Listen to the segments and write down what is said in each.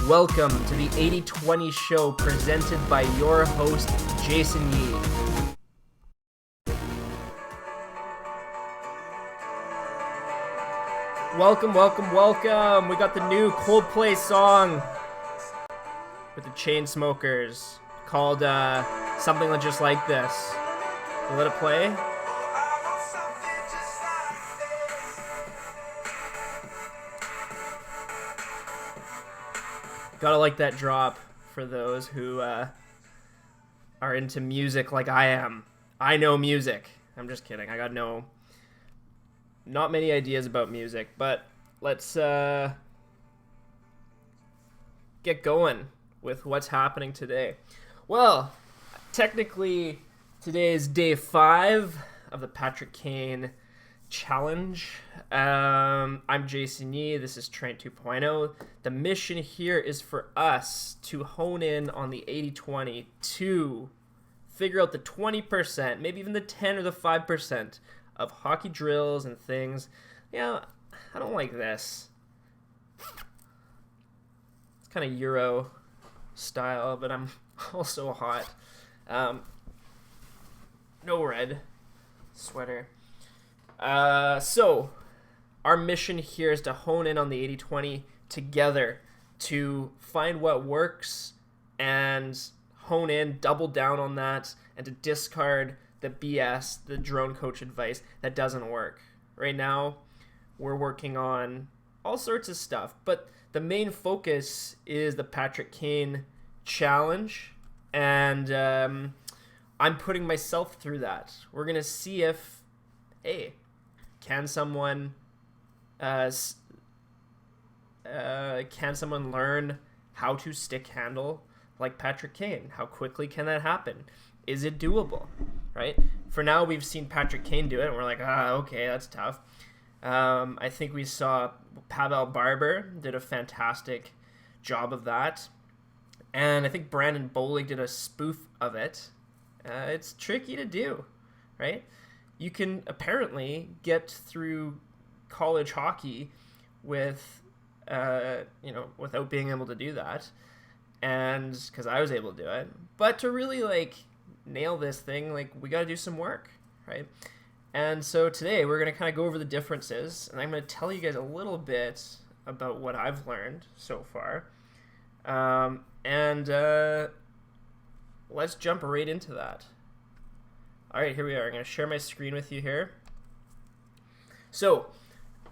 Welcome to the 80-20 show presented by your host, Jason Yee. Welcome. We got the new Coldplay song with the Chainsmokers called something just like this. We'll let it play. Gotta like that drop for those who are into music like I am. I know music. I'm just kidding. I got not many ideas about music, but let's get going with what's happening today. Well, technically today is day 5 of the Patrick Kane challenge. I'm Jason Yee. This is Train 2.0. The mission here is for us to hone in on the 80-20 to figure out the 20%, maybe even the 10 or the 5% of hockey drills and things. Yeah, I don't like this. It's kind of Euro style, but I'm also hot. No red sweater. So our mission here is to hone in on the 80-20 together to find what works and hone in, double down on that, and to discard the BS, the drone coach advice that doesn't work. Right now, we're working on all sorts of stuff, but the main focus is the Patrick Kane challenge, and I'm putting myself through that. We're going to see if, hey, can someone learn how to stick handle like Patrick Kane? How quickly can that happen? Is it doable? Right? For now, we've seen Patrick Kane do it, and we're like, okay, that's tough. I think we saw Pavel Barber did a fantastic job of that, and I think Brandon Bolig did a spoof of it. It's tricky to do, right? You can apparently get through college hockey with, without being able to do that, and because I was able to do it. But to really nail this thing, we got to do some work, right? And so today we're going to kind of go over the differences, and I'm going to tell you guys a little bit about what I've learned so far, and let's jump right into that. All right, here we are. I'm going to share my screen with you here. So,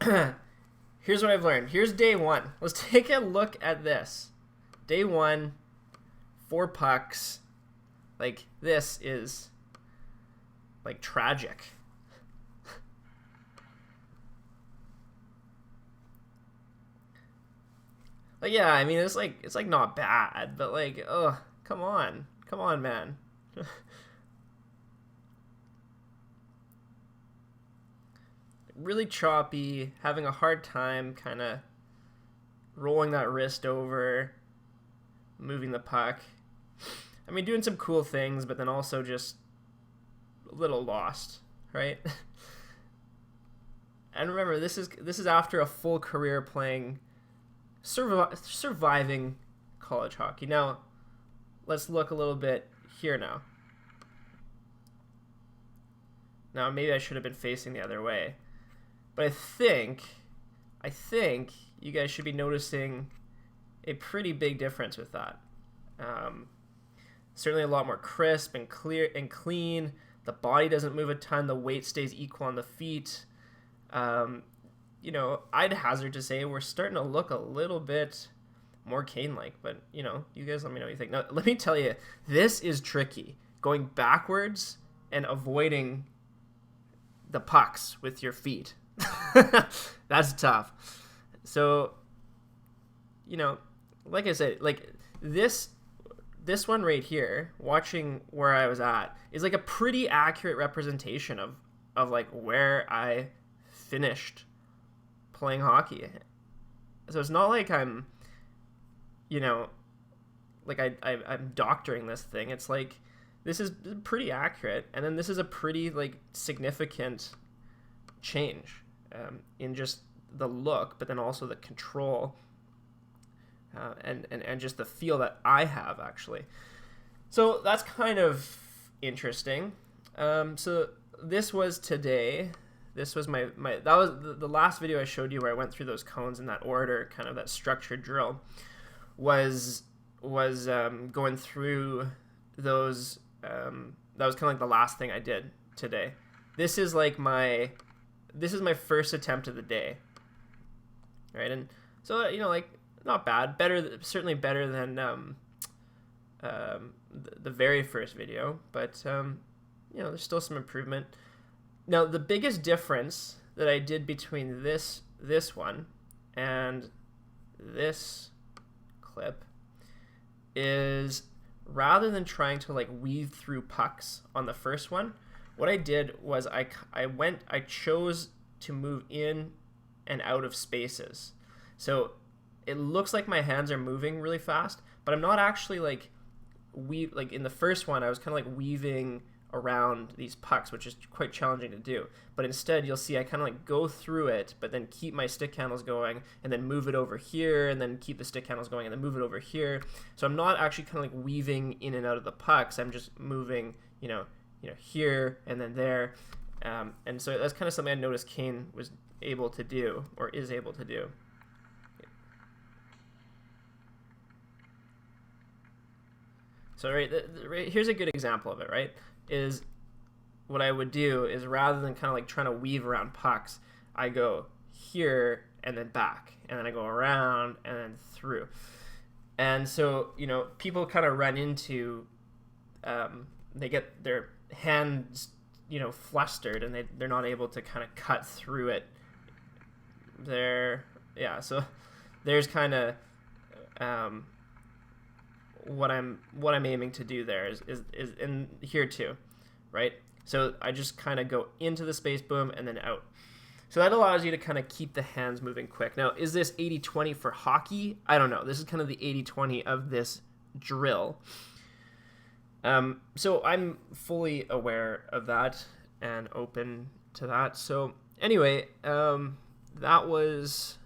here's what I've learned. Here's day 1. Let's take a look at this. Day 1, 4 pucks. This is, tragic. Yeah, I mean, it's not bad, but come on, man. Really choppy, having a hard time kind of rolling that wrist over, moving the puck. I mean, doing some cool things, but then also just a little lost, right? And remember, this is after a full career playing, surviving college hockey. Now, let's look a little bit here now. Now, maybe I should have been facing the other way. But I think you guys should be noticing a pretty big difference with that. Certainly a lot more crisp and clear and clean. The body doesn't move a ton. The weight stays equal on the feet. I'd hazard to say we're starting to look a little bit more Kane-like. But, you guys let me know what you think. Now, let me tell you, this is tricky. Going backwards and avoiding the pucks with your feet. That's tough. So, like I said, this one right here, watching where I was at, is a pretty accurate representation of where I finished playing hockey. So it's not like I'm, I'm doctoring this thing. It's this is pretty accurate, and then this is a pretty significant change in just the look, but then also the control. and just the feel that I have actually. So that's kind of interesting. So this was today. This was my that was the last video I showed you where I went through those cones in that order, kind of that structured drill, was going through those. That was kind of like the last thing I did today. This is my first attempt of the day, right? And so like not bad, certainly better than the very first video, but there's still some improvement. Now, the biggest difference that I did between this one and this clip is, rather than trying to like weave through pucks on the first one, what I did was I chose to move in and out of spaces. So it looks like my hands are moving really fast, but I'm not actually like in the first one I was kind of like weaving around these pucks, which is quite challenging to do. But instead, you'll see I kind of like go through it, but then keep my stick handles going, and then move it over here, and then keep the stick handles going, and then move it over here. So I'm not actually kind of like weaving in and out of the pucks. I'm just moving, here and then there. And so that's kind of something I noticed Kane was able to do, or is able to do. So right here's a good example of it, right? Is what I would do is, rather than kind of like trying to weave around pucks, I go here and then back, and then I go around and then through. And so, people kind of run into, they get their hands, flustered, and they're not able to kind of cut through it. So there's kind of, what I'm aiming to do there is in here too, right? So I just kind of go into the space, boom, and then out. So that allows you to kind of keep the hands moving quick. Now, is this 80-20 for hockey? I don't know. This is kind of the 80-20 of this drill. So I'm fully aware of that and open to that. So anyway, that was,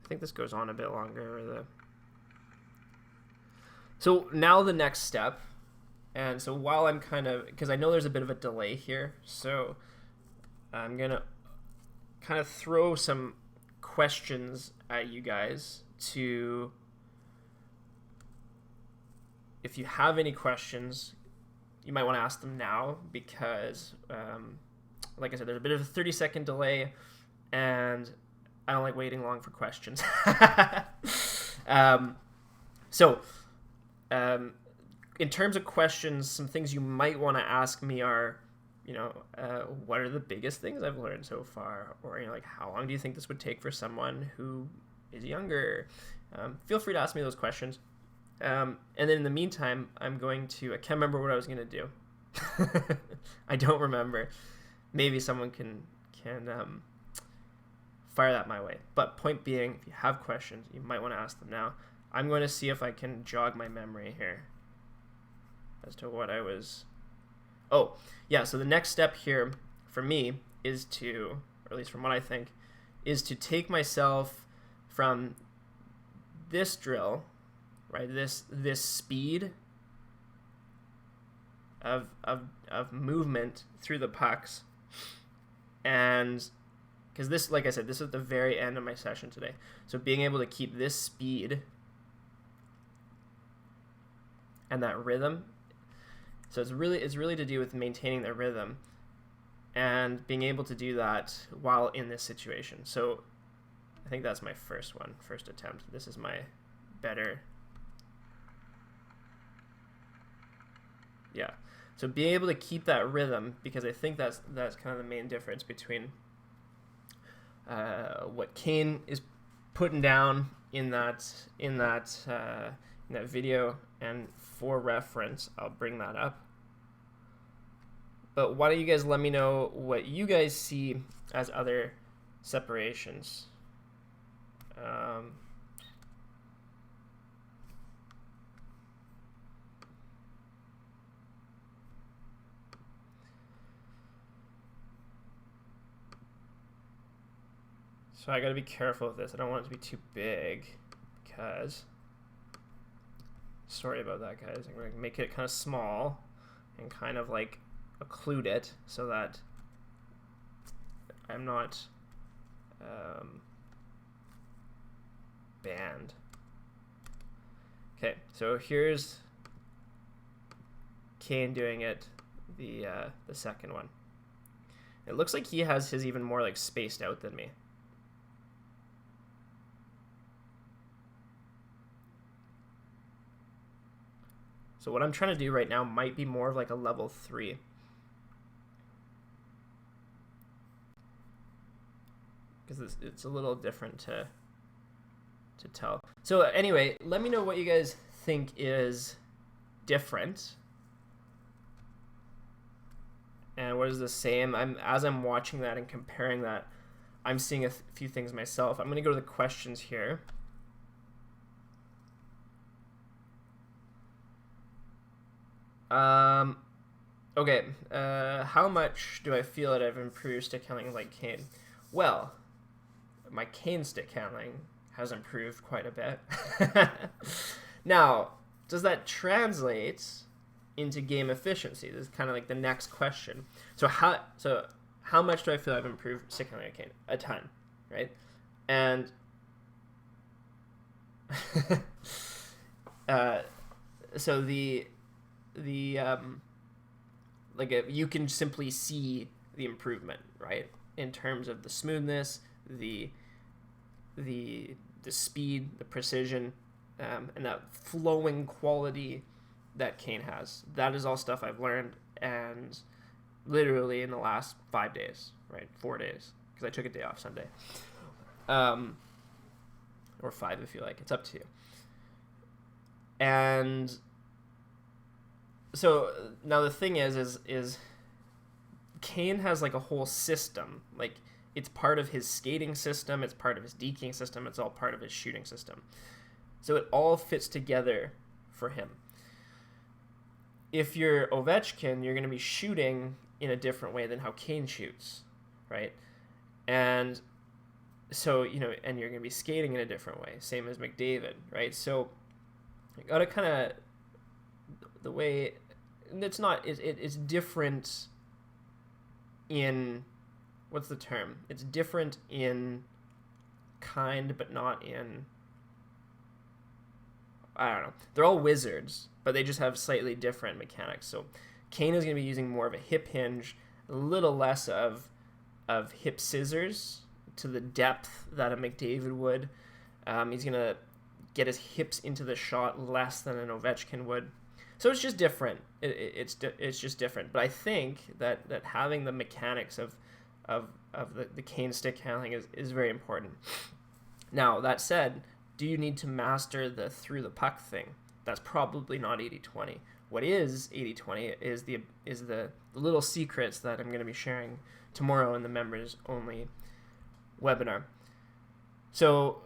I think this goes on a bit longer. So now the next step, and so while I'm because I know there's a bit of a delay here, so I'm going to kind of throw some questions at you guys if you have any questions, you might want to ask them now, because, like I said, there's a bit of a 30-second delay, and I don't like waiting long for questions. In terms of questions, some things you might want to ask me are, what are the biggest things I've learned so far? Or, like, how long do you think this would take for someone who is younger? Feel free to ask me those questions. And then in the meantime, I can't remember what I was going to do. I don't remember. Maybe someone can fire that my way. But point being, if you have questions, you might want to ask them now. I'm going to see if I can jog my memory here as to what I was... Oh, yeah, so the next step here for me is to, or at least from what I think, is to take myself from this drill, right, this speed of movement through the pucks, and because this, like I said, this is the very end of my session today. So being able to keep this speed and that rhythm. So it's really to do with maintaining the rhythm and being able to do that while in this situation. So I think that's my first attempt. This is my better. Yeah. So being able to keep that rhythm, because I think that's kind of the main difference between what Kane is putting down in that video, and for reference, I'll bring that up. But why don't you guys let me know what you guys see as other separations? So I gotta be careful with this. I don't want it to be too big because, sorry about that, guys. I'm gonna make it kind of small and kind of like occlude it so that I'm not banned. Okay, so here's Kane doing it, the second one. It looks like he has his even more like spaced out than me. So what I'm trying to do right now might be more of like a level 3. Because it's a little different to tell. So anyway, let me know what you guys think is different. And what is the same? As I'm watching that and comparing that, I'm seeing a few things myself. I'm going to go to the questions here. Okay, how much do I feel that I've improved stick handling like Kane? Well, my Kane stick handling has improved quite a bit. Now, does that translate into game efficiency? This is kind of like the next question. So how much do I feel I've improved stick handling like Kane? A ton, right? And so you can simply see the improvement, right? In terms of the smoothness, the speed, the precision, and that flowing quality that Kane has. That is all stuff I've learned, and literally in the last 5 days, right? 4 days, because I took a day off Sunday. Or 5 if you like. It's up to you. And so now the thing is Kane has like a whole system. Like, it's part of his skating system, it's part of his deking system, it's all part of his shooting system. So it all fits together for him. If you're Ovechkin, you're going to be shooting in a different way than how Kane shoots, right? And so, and you're going to be skating in a different way, same as McDavid, right? So you got to kind of, the way, it's different in, what's the term? It's different in kind, but not in, I don't know. They're all wizards, but they just have slightly different mechanics. So Kane is going to be using more of a hip hinge, a little less of hip scissors to the depth that a McDavid would. He's going to get his hips into the shot less than an Ovechkin would. So it's just different. It's just different. But I think that having the mechanics of the Kane stick handling is very important. Now, that said, do you need to master the through the puck thing? That's probably not 80-20. What is 80-20 is the little secrets that I'm going to be sharing tomorrow in the members only webinar. So,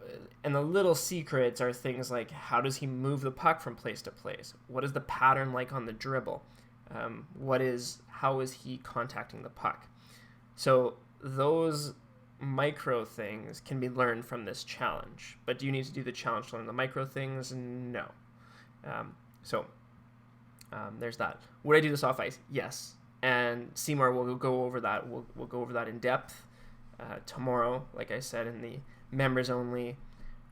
and the little secrets are things like, how does he move the puck from place to place? What is the pattern like on the dribble? How is he contacting the puck? So those micro things can be learned from this challenge. But do you need to do the challenge to learn the micro things? No. There's that. Would I do this off ice? Yes. And Seymour will go over that. We'll go over that in depth tomorrow, like I said, in the members only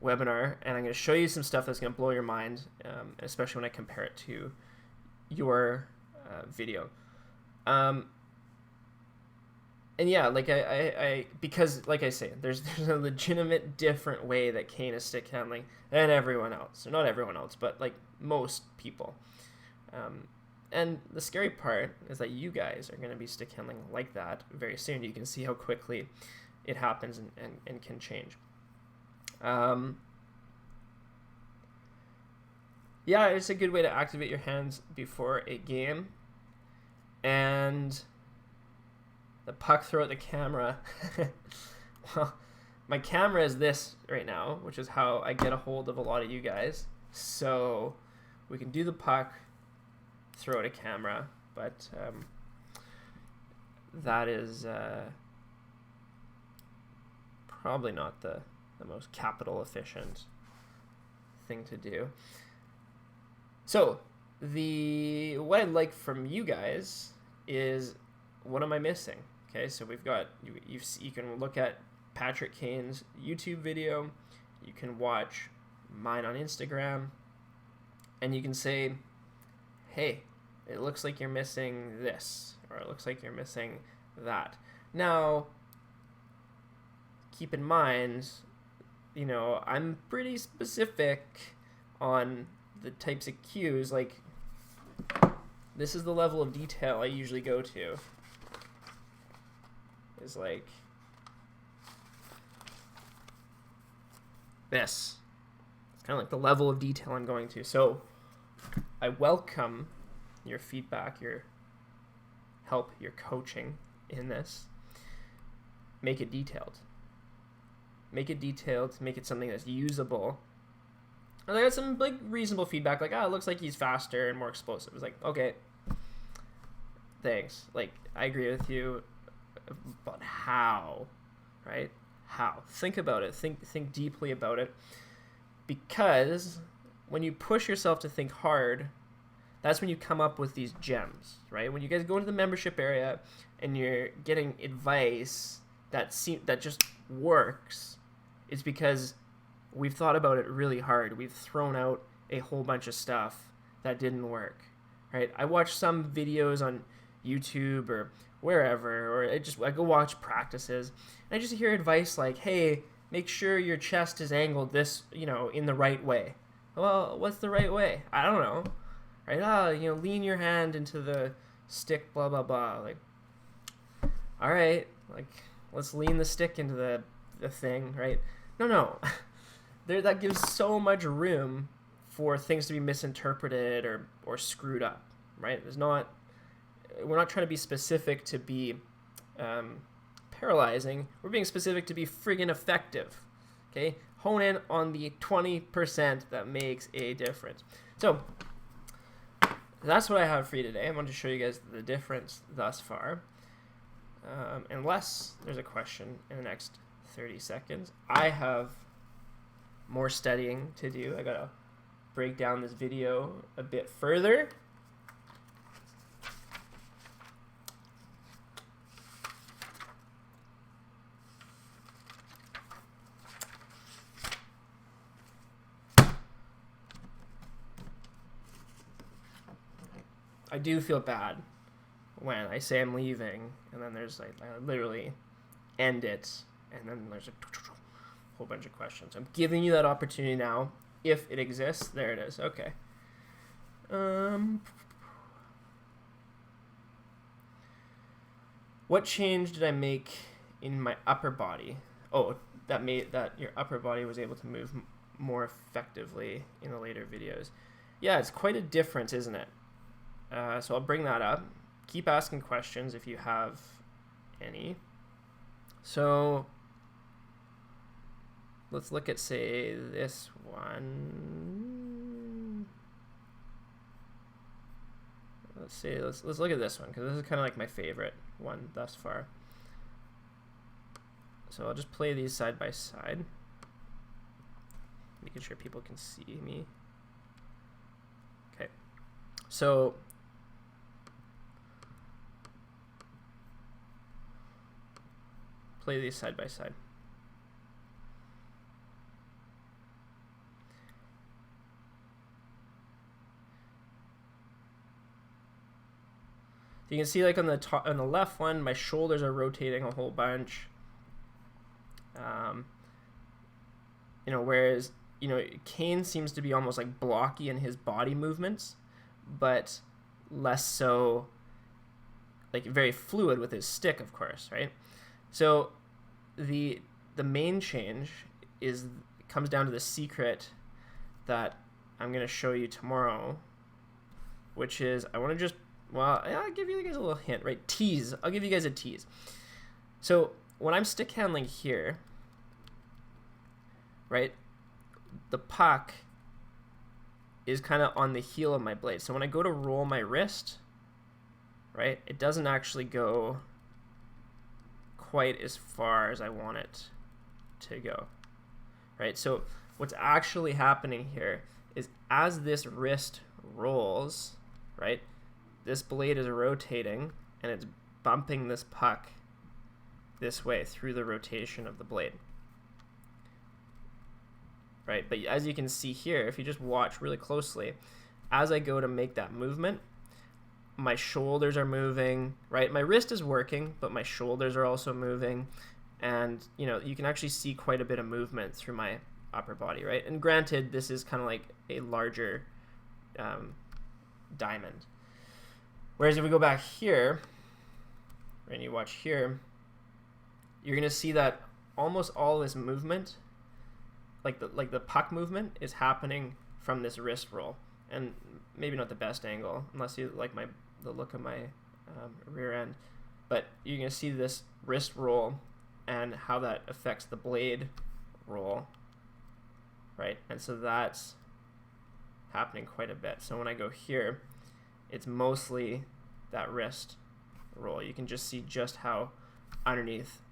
webinar. And I'm going to show you some stuff that's going to blow your mind, especially when I compare it to your video. And yeah, like because like I say, there's a legitimate different way that Kane is stick handling than everyone else. So not everyone else, but like most people. And the scary part is that you guys are going to be stick handling like that very soon. You can see how quickly it happens and can change. Yeah, it's a good way to activate your hands before a game. And the puck throw at the camera. Well, my camera is this right now, which is how I get a hold of a lot of you guys. So we can do the puck, throw at a camera, but that is probably not the most capital efficient thing to do. So what I'd like from you guys is, what am I missing? Okay, so we've got, you can look at Patrick Kane's YouTube video, you can watch mine on Instagram, and you can say, hey, it looks like you're missing this, or it looks like you're missing that. Now, keep in mind, I'm pretty specific on the types of cues. Like, this is the level of detail I usually go to. Is like this. It's kind of like the level of detail I'm going to. So I welcome your feedback, your help, your coaching in this. Make it detailed. Make it detailed. Make it something that's usable. And I got some like reasonable feedback, like, it looks like he's faster and more explosive. It's like, okay, thanks. Like, I agree with you, but how, right? How? Think about it. Think deeply about it. Because when you push yourself to think hard, that's when you come up with these gems, right? When you guys go into the membership area and you're getting advice that just works, it's because we've thought about it really hard. We've thrown out a whole bunch of stuff that didn't work, right? I watch some videos on YouTube or wherever, or I go watch practices, and I just hear advice like, hey, make sure your chest is angled this, in the right way. Well, what's the right way? I don't know, right? Lean your hand into the stick, blah, blah, blah. Like, all right, like, let's lean the stick into the thing, right? No. That gives so much room for things to be misinterpreted or screwed up, right? We're not trying to be specific to be paralyzing. We're being specific to be friggin' effective, okay? Hone in on the 20% that makes a difference. So that's what I have for you today. I wanted to show you guys the difference thus far. Unless there's a question in the next 30 seconds, I have more studying to do. I gotta break down this video a bit further. I do feel bad when I say I'm leaving, and then there's like, I literally end it, and then there's a whole bunch of questions. I'm giving you that opportunity now. If it exists, there it is. Okay. What change did I make in my upper body? Oh, that your upper body was able to move more effectively in the later videos. Yeah, it's quite a difference, isn't it? So I'll bring that up. Keep asking questions if you have any. So let's look at, say, this one. Let's look at this one, because this is kind of like my favorite one thus far. So I'll just play these side by side, making sure people can see me. Okay, so play these side by side. You can see, like, on the left one, my shoulders are rotating a whole bunch. Whereas, Kane seems to be almost like blocky in his body movements, but less so, like, very fluid with his stick, of course, right? So the main change comes down to the secret that I'm going to show you tomorrow, which is, I want to just, I'll give you guys a little hint, right? Tease. I'll give you guys a tease. So when I'm stick handling here, right, the puck is kind of on the heel of my blade. So when I go to roll my wrist, right, it doesn't actually go quite as far as I want it to go, right? So what's actually happening here is as this wrist rolls, right, this blade is rotating and it's bumping this puck this way through the rotation of the blade, right? But as you can see here, if you just watch really closely, as I go to make that movement, my shoulders are moving, right? My wrist is working, but my shoulders are also moving. And, you know, you can actually see quite a bit of movement through my upper body, right? And granted, this is kind of like a larger diamond. Whereas if we go back here, and you watch here, you're going to see that almost all this movement, like the puck movement, is happening from this wrist roll. And maybe not the best angle, unless you like the look of my rear end. But you're going to see this wrist roll and how that affects the blade roll, right? And so that's happening quite a bit. So when I go here, it's mostly that wrist roll. You can just see just how underneath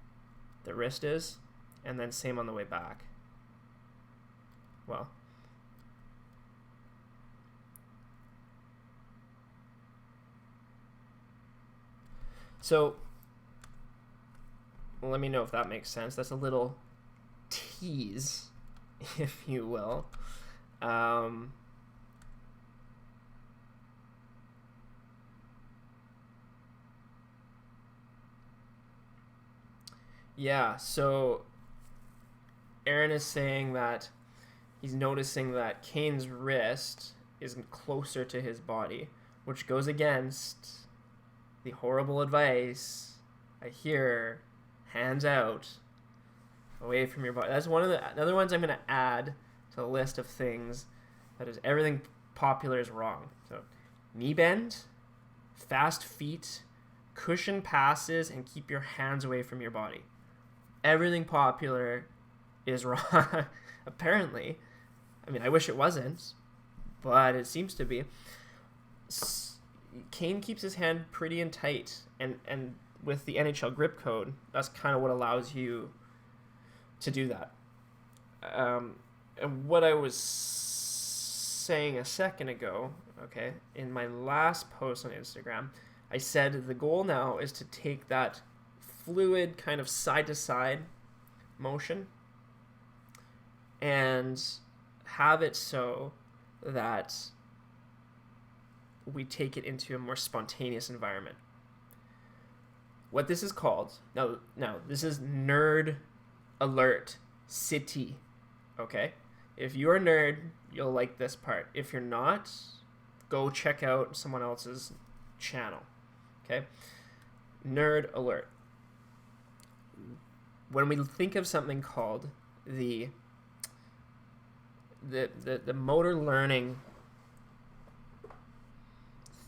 the wrist is, and then same on the way back. Well, so let me know if that makes sense. That's a little tease, if you will. Yeah, so Aaron is saying that he's noticing that Kane's wrist is closer to his body, which goes against the horrible advice I hear, hands out, away from your body. That's one of the other ones I'm going to add to the list of things that is everything popular is wrong. So knee bend, fast feet, cushion passes, and keep your hands away from your body. Everything popular is wrong, apparently. I mean, I wish it wasn't, but it seems to be. Kane keeps his hand pretty and tight, and with the NHL grip code, that's kind of what allows you to do that. And what I was saying a second ago, okay, in my last post on Instagram, I said the goal now is to take that fluid kind of side-to-side motion and have it so that we take it into a more spontaneous environment. What this is called, now this is Nerd Alert City, okay? If you're a nerd, you'll like this part. If you're not, go check out someone else's channel, okay? Nerd Alert. When we think of something called the motor learning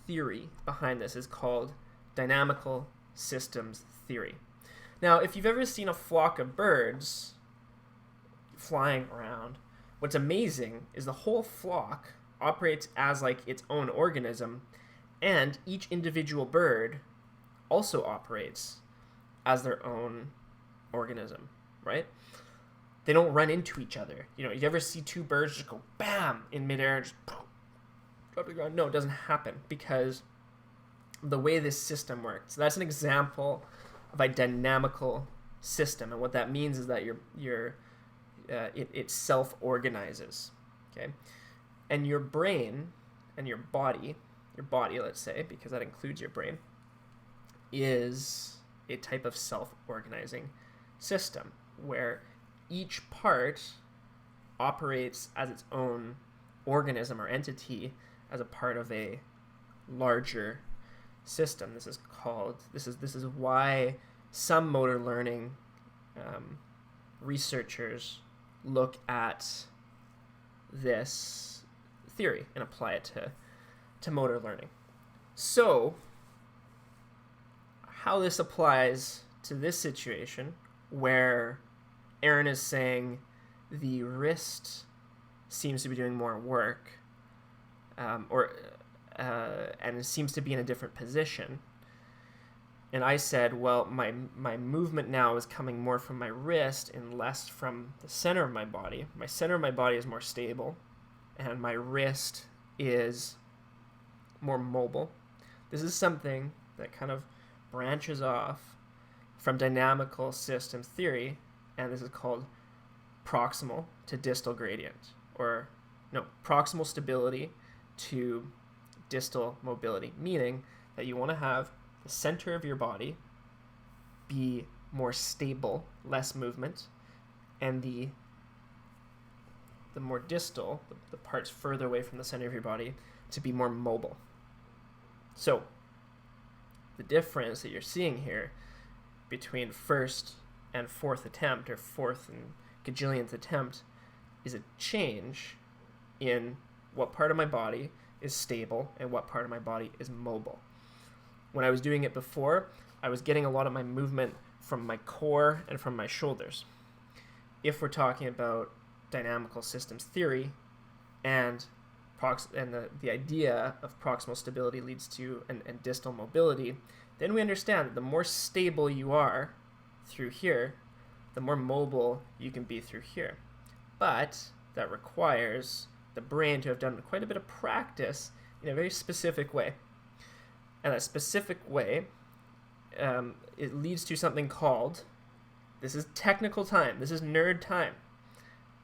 theory behind this is called dynamical systems theory. Now, if you've ever seen a flock of birds flying around, what's amazing is the whole flock operates as like its own organism, and each individual bird also operates as their own organism, right? They don't run into each other. You know, you ever see two birds just go bam in midair and just drop to the ground? No, it doesn't happen because the way this system works. So that's an example of a dynamical system, and what that means is that it self-organizes, okay? And your brain and your body, let's say, because that includes your brain, is a type of self-organizing system where each part operates as its own organism or entity as a part of a larger system. This is why some motor learning researchers look at this theory and apply it to motor learning. So how this applies to this situation where Aaron is saying the wrist seems to be doing more work, and it seems to be in a different position. And I said, well, my movement now is coming more from my wrist and less from the center of my body. My center of my body is more stable, and my wrist is more mobile. This is something that kind of branches off from dynamical system theory, and this is called proximal to distal gradient, or no, proximal stability to distal mobility, meaning that you want to have the center of your body be more stable, less movement, and the more distal, the parts further away from the center of your body, to be more mobile. So the difference that you're seeing here between first and fourth attempt, or fourth and gajillionth attempt, is a change in what part of my body is stable and what part of my body is mobile. When I was doing it before, I was getting a lot of my movement from my core and from my shoulders. If we're talking about dynamical systems theory and the idea of proximal stability leads to and distal mobility, then we understand that the more stable you are through here, the more mobile you can be through here. But that requires the brain to have done quite a bit of practice in a very specific way. And that specific way, it leads to something called, this is technical time, this is nerd time,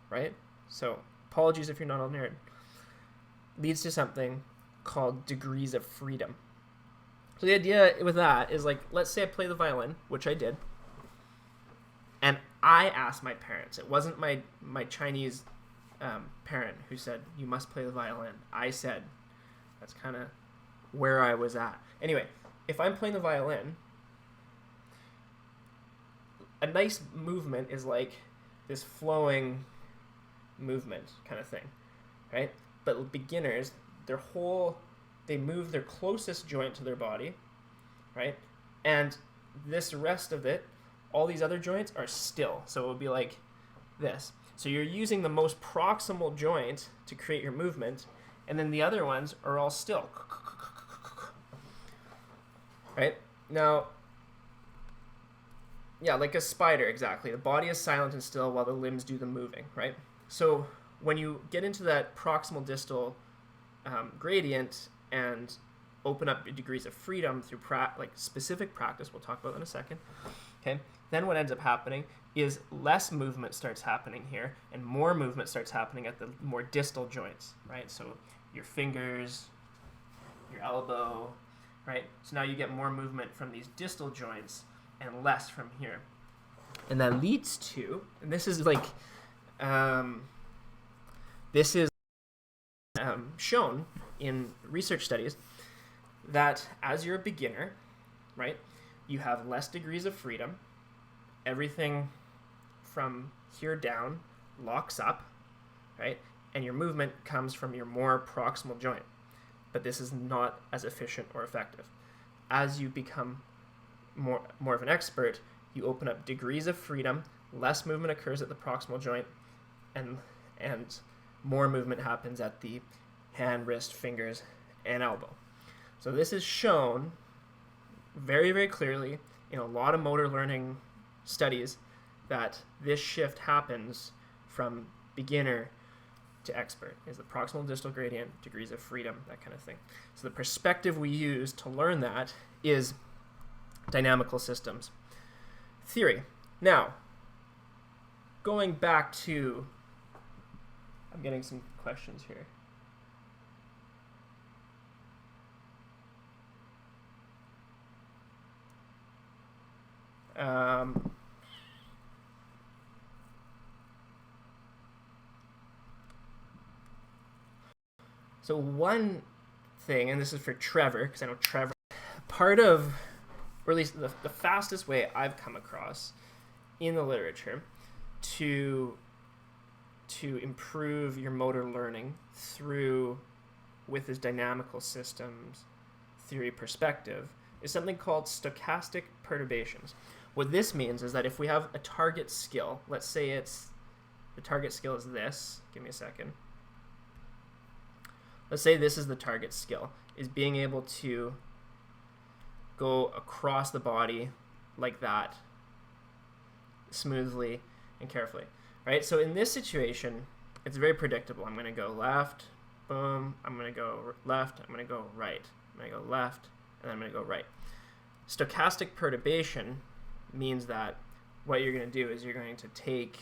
right? So apologies if you're not a nerd. Leads to something called degrees of freedom. So the idea with that is, like, let's say I play the violin, which I did, and I asked my parents. It wasn't my Chinese parent who said, you must play the violin. I said, that's kind of where I was at. Anyway, if I'm playing the violin, a nice movement is like this flowing movement kind of thing, right? But beginners, they move their closest joint to their body, right? And this rest of it, all these other joints are still. So it would be like this. So you're using the most proximal joint to create your movement, and then the other ones are all still. Right? Now, yeah, like a spider, exactly. The body is silent and still while the limbs do the moving, right? So when you get into that proximal distal gradient and open up degrees of freedom through specific practice, we'll talk about that in a second, okay? Then what ends up happening is less movement starts happening here and more movement starts happening at the more distal joints, right? So your fingers, your elbow, right? So now you get more movement from these distal joints and less from here. And that leads to, and this is like, shown in research studies, that as you're a beginner, right, you have less degrees of freedom. Everything from here down locks up, right? And your movement comes from your more proximal joint. But this is not as efficient or effective. As you become more of an expert, you open up degrees of freedom, less movement occurs at the proximal joint, and more movement happens at the hand, wrist, fingers, and elbow. So this is shown very, very clearly in a lot of motor learning studies that this shift happens from beginner to expert, is the proximal distal gradient, degrees of freedom, that kind of thing. So the perspective we use to learn that is dynamical systems theory. Now, going back to, I'm getting some questions here. So one thing, and this is for Trevor, because I know Trevor, part of, or at least the fastest way I've come across in the literature to improve your motor learning with this dynamical systems theory perspective is something called stochastic perturbations. What this means is that if we have a target skill, let's say the target skill is this, give me a second. Let's say this is the target skill, is being able to go across the body like that, smoothly and carefully, right? So in this situation, it's very predictable. I'm going to go left, boom, I'm going to go left, I'm going to go right, I'm going to go left, and then I'm going to go right. Stochastic perturbation means that what you're going to do is you're going to take,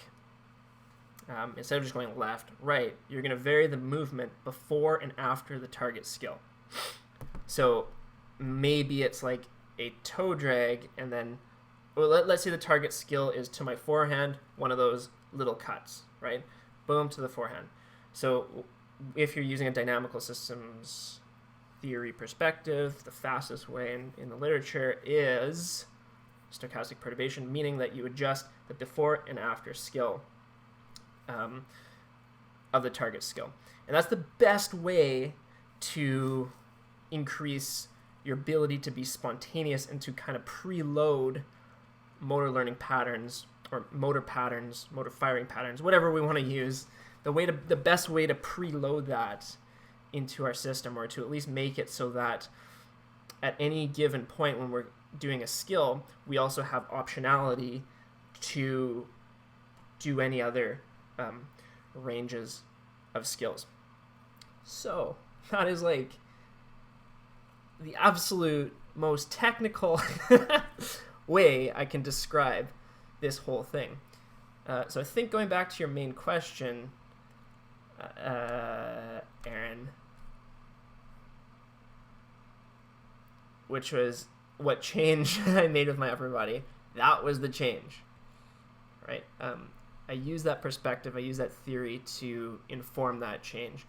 instead of just going left, right, you're going to vary the movement before and after the target skill. So maybe it's like a toe drag, and then, well, let's say the target skill is to my forehand, one of those little cuts, right? Boom, to the forehand. So if you're using a dynamical systems theory perspective, the fastest way in the literature is stochastic perturbation, meaning that you adjust the before and after skill of the target skill. And that's the best way to increase your ability to be spontaneous and to kind of preload motor learning patterns or motor patterns, motor firing patterns, whatever we want to use. The best way to preload that into our system, or to at least make it so that at any given point when we're doing a skill, we also have optionality to do any other ranges of skills. So that is like the absolute most technical way I can describe this whole thing. So I think going back to your main question, Aaron, which was what change I made with my upper body, that was the change, right? I use that perspective, I use that theory to inform that change.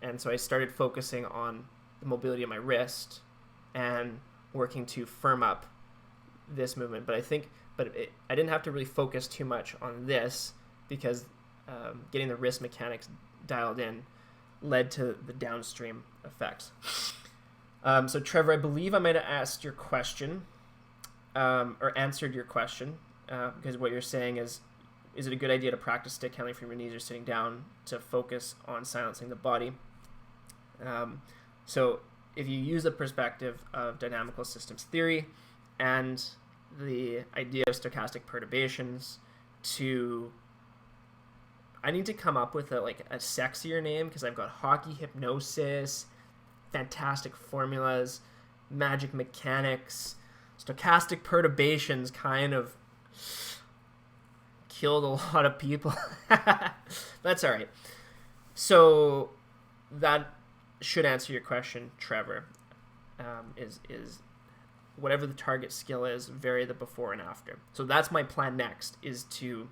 And so I started focusing on the mobility of my wrist and working to firm up this movement. But I didn't have to really focus too much on this, because getting the wrist mechanics dialed in led to the downstream effects. So Trevor, I believe I might have asked your question, or answered your question, because what you're saying is it a good idea to practice stick handling from your knees or sitting down to focus on silencing the body? So if you use the perspective of dynamical systems theory and the idea of stochastic perturbations, I need to come up with a sexier name, because I've got hockey hypnosis, fantastic formulas, magic mechanics. Stochastic perturbations kind of killed a lot of people. That's all right. So that should answer your question, Trevor. Is whatever the target skill is, vary the before and after. So that's my plan next, is to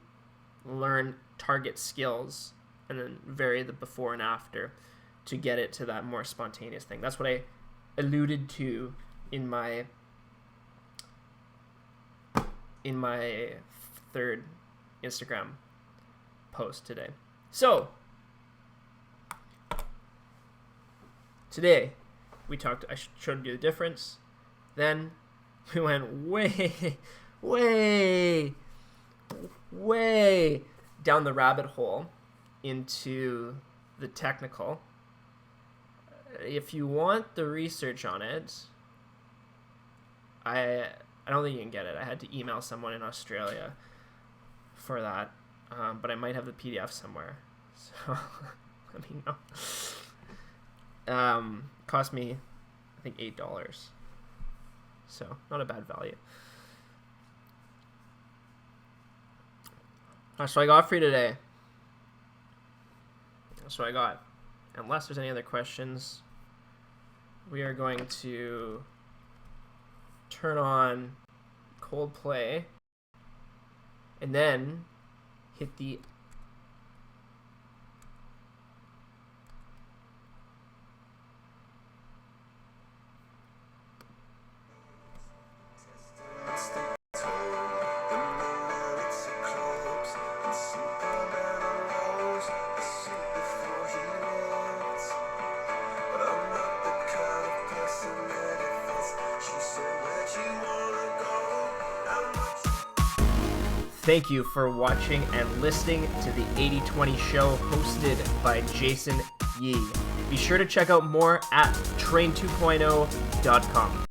learn target skills and then vary the before and after to get it to that more spontaneous thing. That's what I alluded to in my third Instagram post today. So today I showed you the difference. Then we went way down the rabbit hole into the technical. If you want the research on it, I don't think you can get it. I had to email someone in Australia for that, but I might have the PDF somewhere. So let me know. Cost me, I think, $8. So not a bad value. That's what I got for you today. That's what I got. Unless there's any other questions, we are going to turn on Coldplay and then hit the Thank you for watching and listening to the 80/20 show hosted by Jason Yee. Be sure to check out more at train2.0.com.